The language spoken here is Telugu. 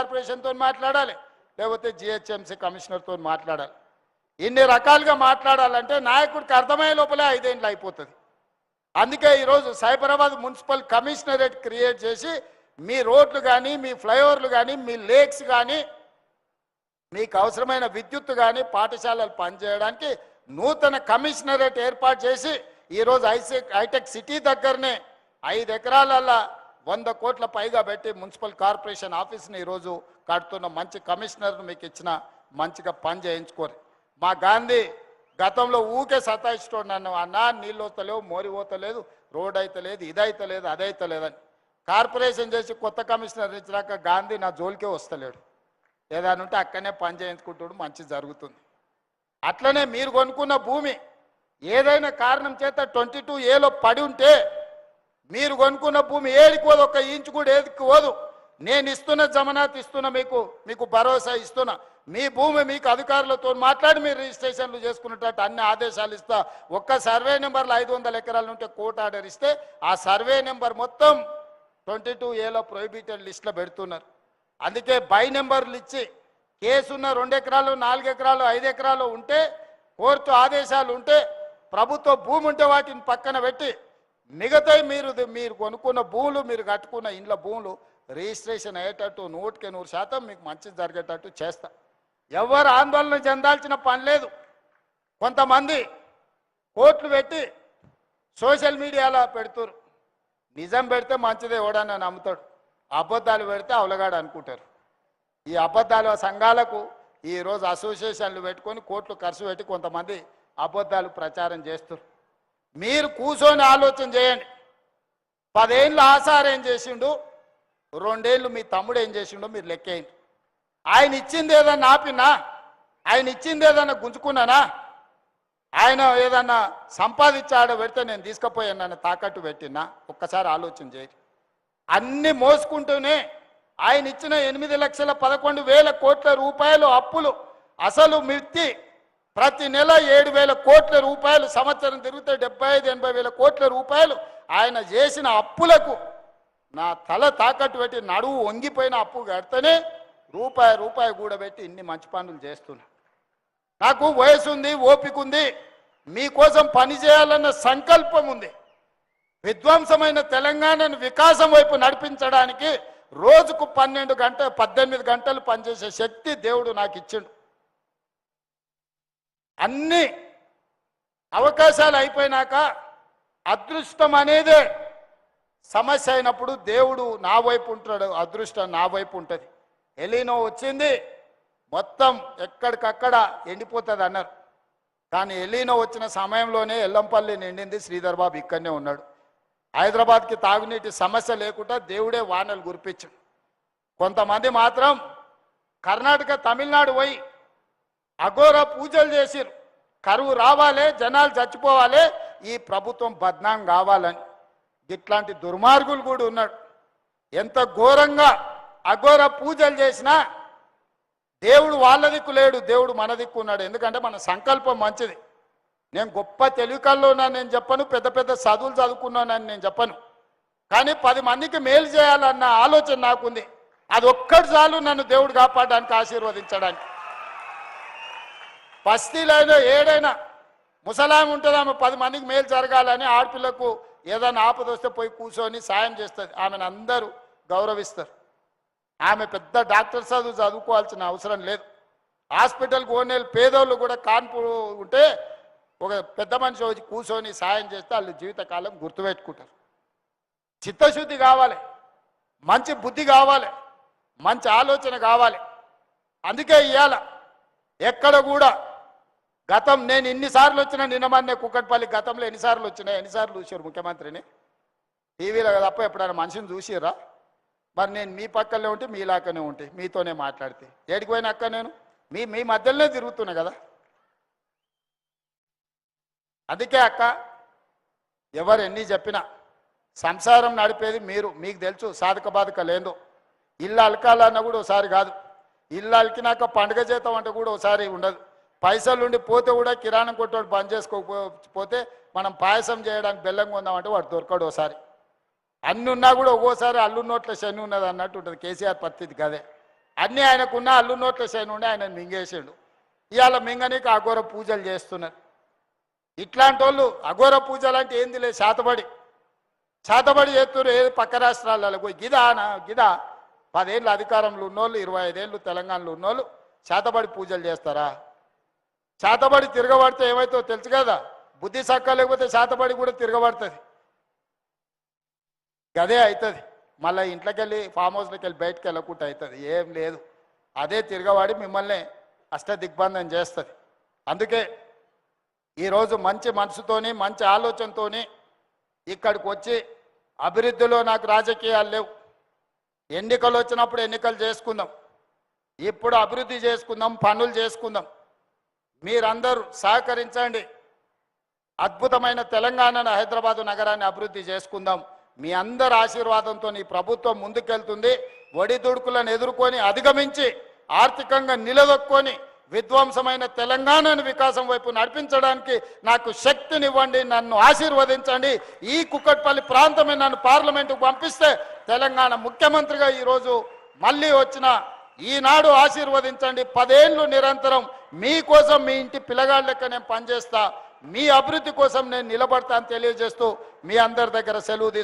కార్పొరేషన్తో మాట్లాడాలి, లేకపోతే జిహెచ్ఎంసీ కమిషనర్తో మాట్లాడాలి. ఇన్ని రకాలుగా మాట్లాడాలంటే నాయకుడికి అర్థమయ్యే లోపలే 5 ఏళ్ళు అయిపోతుంది. అందుకే ఈరోజు సైబరాబాద్ మున్సిపల్ కమిషనరేట్ క్రియేట్ చేసి మీ రోడ్లు కానీ, మీ ఫ్లైఓవర్లు కానీ, మీ లేక్స్ కానీ, మీకు అవసరమైన విద్యుత్ కానీ, పాఠశాలలు పనిచేయడానికి నూతన కమిషనరేట్ ఏర్పాటు చేసి ఈరోజు హైటెక్ సిటీ దగ్గరనే 5 ఎకరాలల్లో 100 కోట్ల పైగా పెట్టి మున్సిపల్ కార్పొరేషన్ ఆఫీస్ని ఈరోజు కడుతున్న మంచి కమిషనర్ను మీకు ఇచ్చిన, మంచిగా పని చేయించుకోరు. మా గాంధీ గతంలో ఊకే సతాయిస్తాడు నన్ను, అన్నా నీళ్ళు వస్తలేవు, మోరి పోతలేదు, రోడ్ అయితే లేదు, ఇదైతే లేదు, అదైతే లేదని. కార్పొరేషన్ చేసి కొత్త కమిషనర్ ఇచ్చినాక గాంధీ నా జోలికే వస్తలేడు. ఏదైనా ఉంటే అక్కడనే పని చేయించుకుంటాడు, మంచి జరుగుతుంది. అట్లనే మీరు కొనుక్కున్న భూమి ఏదైనా కారణం చేత 22A పడి ఉంటే మీరు కొనుక్కున్న భూమి ఏడికి పోదు, 1 ఇంచు కూడా ఏదికి పోదు. నేను ఇస్తున్న జమనాత్ ఇస్తున్నా, మీకు భరోసా ఇస్తున్నా. మీ భూమి మీకు అధికారులతో మాట్లాడి మీరు రిజిస్ట్రేషన్లు చేసుకున్నట్టు అన్ని ఆదేశాలు ఇస్తా. ఒక్క సర్వే నెంబర్లు 500 ఎకరాలు ఉంటే కోర్టు ఆర్డర్ ఇస్తే ఆ సర్వే నెంబర్ మొత్తం 22A ప్రొహిబిటెడ్ లిస్టులో పెడుతున్నారు. అందుకే బై నెంబర్లు ఇచ్చి కేసున్న 2 ఎకరాలు, 4 ఎకరాలు, 5 ఎకరాలు ఉంటే, కోర్టు ఆదేశాలు ఉంటే, ప్రభుత్వ భూమి ఉంటే వాటిని పక్కన పెట్టి మిగతా మీరు కొనుక్కున్న భూములు, మీరు కట్టుకున్న ఇండ్ల భూములు రిజిస్ట్రేషన్ అయ్యేటట్టు 100% మీకు మంచి జరిగేటట్టు చేస్తా. ఎవరు ఆందోళన చెందాల్సిన పని లేదు. కొంతమంది కోర్టులు పెట్టి సోషల్ మీడియాలో పెడుతురు. నిజం పెడితే మంచిదే, ఎవడన్నా నమ్ముతాడు. అబద్ధాలు పెడితే అవలగాడు అనుకుంటారు. ఈ అబద్ధాల సంఘాలకు ఈరోజు అసోసియేషన్లు పెట్టుకొని కోట్లు ఖర్చు పెట్టి కొంతమంది అబద్ధాలు ప్రచారం చేస్తారు. మీరు కూర్చొని ఆలోచన చేయండి. 10 ఏళ్ళు ఆసారు ఏం చేసిండు, 2 ఏళ్ళు మీ తమ్ముడు ఏం చేసిండో మీరు లెక్కేయండి. ఆయన ఇచ్చింది ఏదన్నా ఆపినా, ఆయన ఇచ్చింది ఏదన్నా గుంజుకున్నానా, ఆయన ఏదన్నా సంపాదించాడో పెడితే నేను తీసుకుపోయాను నన్ను తాకట్టు పెట్టినా, ఒక్కసారి ఆలోచన చేయండి. అన్ని మోసుకుంటూనే ఆయన ఇచ్చిన 8,11,000 కోట్ల రూపాయలు అప్పులు, అసలు మిర్చి ప్రతి నెల 7,000 కోట్ల రూపాయలు, సంవత్సరం తిరిగితే 75-80 వేల కోట్ల రూపాయలు ఆయన చేసిన అప్పులకు నా తల తాకట్టు పెట్టి నడువు వంగిపోయిన అప్పు కడితేనే రూపాయి కూడబెట్టి ఇన్ని మంచి పనులు చేస్తున్నా. నాకు వయసు ఉంది, ఓపిక ఉంది, మీకోసం పని చేయాలన్న సంకల్పం ఉంది. విధ్వంసమైన తెలంగాణను వికాసం వైపు నడిపించడానికి రోజుకు 18 గంటలు పనిచేసే శక్తి దేవుడు నాకు ఇచ్చిండు. అన్ని అవకాశాలు అయిపోయినాక అదృష్టం అనేదే సమస్య అయినప్పుడు దేవుడు నా వైపు ఉంటాడు, అదృష్టం నా వైపు ఉంటుంది. ఎలీనో వచ్చింది, మొత్తం ఎక్కడికక్కడ ఎండిపోతుంది అన్నారు. కానీ ఎలీనో వచ్చిన సమయంలోనే ఎల్లంపల్లి నిండింది, శ్రీధర్ బాబు ఇక్కడనే ఉన్నాడు. హైదరాబాద్కి తాగునీటి సమస్య లేకుండా దేవుడే వానలు కురిపించాడు. కొంతమంది మాత్రం కర్ణాటక, తమిళనాడు పోయి అఘోర పూజలు చేసిరు. కరువు రావాలి, జనాలు చచ్చిపోవాలి, ఈ ప్రభుత్వం బద్నాం కావాలని. ఇట్లాంటి దుర్మార్గులు కూడా ఉన్నాడు. ఎంత ఘోరంగా అఘోర పూజలు చేసినా దేవుడు వాళ్ళ దిక్కు లేడు, దేవుడు మన దిక్కు ఉన్నాడు. ఎందుకంటే మన సంకల్పం మంచిది. నేను గొప్ప తెలివికల్లో ఉన్నాను నేను చెప్పను, పెద్ద పెద్ద చదువులు చదువుకున్నానని నేను చెప్పను. కానీ 10 మందికి మేలు చేయాలన్న ఆలోచన నాకుంది. అది ఒక్కటి చాలు నన్ను దేవుడు కాపాడడానికి, ఆశీర్వదించడానికి. బస్తీలైనా ఏడైనా ముసలాం ఉంటుంది, ఆమె 10 మందికి మేలు జరగాలని, ఆడపిల్లకు ఏదైనా ఆపద వస్తే పోయి కూర్చొని సాయం చేస్తుంది. ఆమెను అందరూ గౌరవిస్తారు. ఆమె పెద్ద డాక్టర్ చదువుకోవాల్సిన అవసరం లేదు. హాస్పిటల్కి ఓనేళ్ళు పేదోళ్ళు కూడా కాన్పు ఉంటే ఒక పెద్ద మనిషి వచ్చి కూర్చొని సాయం చేస్తే వాళ్ళు జీవితకాలం గుర్తుపెట్టుకుంటారు. చిత్తశుద్ధి కావాలి, మంచి బుద్ధి కావాలి, మంచి ఆలోచన కావాలి. అందుకే ఇవాళ ఎక్కడ కూడా గతం నేను ఇన్నిసార్లు వచ్చినా, నిన్నమన్నే కుక్కట్పల్లి గతంలో ఎన్నిసార్లు చూసారు ముఖ్యమంత్రిని టీవీలో తప్ప ఎప్పుడైనా మనిషిని చూసిరా? మరి నేను మీ పక్కనే ఉంటే మీలాకనే ఉంటే మీతోనే మాట్లాడితే ఏడికి పోయినా అక్క నేను మీ మధ్యలోనే తిరుగుతున్నా కదా. అందుకే అక్క ఎవరు ఎన్ని చెప్పినా సంసారం నడిపేది మీరు, మీకు తెలుసు సాధక బాధక లేదు. ఇల్లు అలకాలన్నా కూడా ఒకసారి కాదు, ఇల్లు అలికినాక పండుగ చేద్దాం అంటే కూడా ఒకసారి ఉండదు. పైసలు ఉండి పోతే కూడా కిరాణం కొట్టోడు బంద్ చేసుకోకపోతే మనం పాయసం చేయడానికి బెల్లం కొందామంటే వాడు దొరకడు. ఒకసారి అన్ని ఉన్నా కూడా ఒక్కోసారి అల్లు నోట్ల శని ఉన్నది అన్నట్టు ఉంటుంది. కేసీఆర్ పరిస్థితి కదే. అన్నీ ఆయనకున్న అల్లు నోట్ల శని ఉండి ఆయన మింగేసాడు. ఇవాళ మింగనీకి అఘోర పూజలు చేస్తున్నారు. ఇట్లాంటి వాళ్ళు అఘోర పూజలు అంటే ఏంది లేదు, శాతబడి చేస్తున్నారు. ఏది పక్క రాష్ట్రాలలో పోయి గిదా 10 ఏళ్ళు అధికారంలో ఉన్నోళ్ళు, 25 ఏళ్ళు తెలంగాణలో ఉన్నోళ్ళు శాతబడి పూజలు చేస్తారా? శాతబడి తిరగబడితే ఏమవుతుందో తెలుసు కదా, బుద్ధి సక్క లేకపోతే శాతబడి కూడా తిరగబడుతుంది. గదే అవుతుంది. మళ్ళీ ఇంట్లోకి వెళ్ళి ఫామ్ హౌస్లోకి వెళ్ళి బయటకు వెళ్ళకుండా అవుతుంది. ఏం లేదు, అదే తిరగబడి మిమ్మల్ని అష్టదిగ్బంధం చేస్తుంది. అందుకే ఈరోజు మంచి మనసుతోని మంచి ఆలోచనతోని ఇక్కడికి వచ్చి అభివృద్ధిలో నాకు రాజకీయాలు లేవు, ఎన్నికలు వచ్చినప్పుడు ఎన్నికలు చేసుకుందాం, ఇప్పుడు అభివృద్ధి చేసుకుందాం, పనులు చేసుకుందాం. మీరందరూ సహకరించండి. అద్భుతమైన తెలంగాణను, హైదరాబాదు నగరాన్ని అభివృద్ధి చేసుకుందాం. మీ అందరి ఆశీర్వాదంతో ఈ ప్రభుత్వం ముందుకెళ్తుంది. ఒడిదుడుకులను ఎదుర్కొని అధిగమించి ఆర్థికంగా నిలదొక్కొని విధ్వంసమైన తెలంగాణను వికాసం వైపు నడిపించడానికి నాకు శక్తినివ్వండి, నన్ను ఆశీర్వదించండి. ఈ కుక్కట్పల్లి ప్రాంతమే నన్ను పార్లమెంటుకు పంపిస్తే తెలంగాణ ముఖ్యమంత్రిగా ఈరోజు మళ్ళీ వచ్చిన ఈనాడు ఆశీర్వదించండి. 10 ఏళ్ళు నిరంతరం మీకోసం, మీ ఇంటి పిల్లగాళ్ళ లెక్క నేను పనిచేస్తా, మీ అభివృద్ధి కోసం నేను నిలబడతా అని తెలియజేస్తూ మీ అందరి దగ్గర సెలవు తీసుకుంటాను.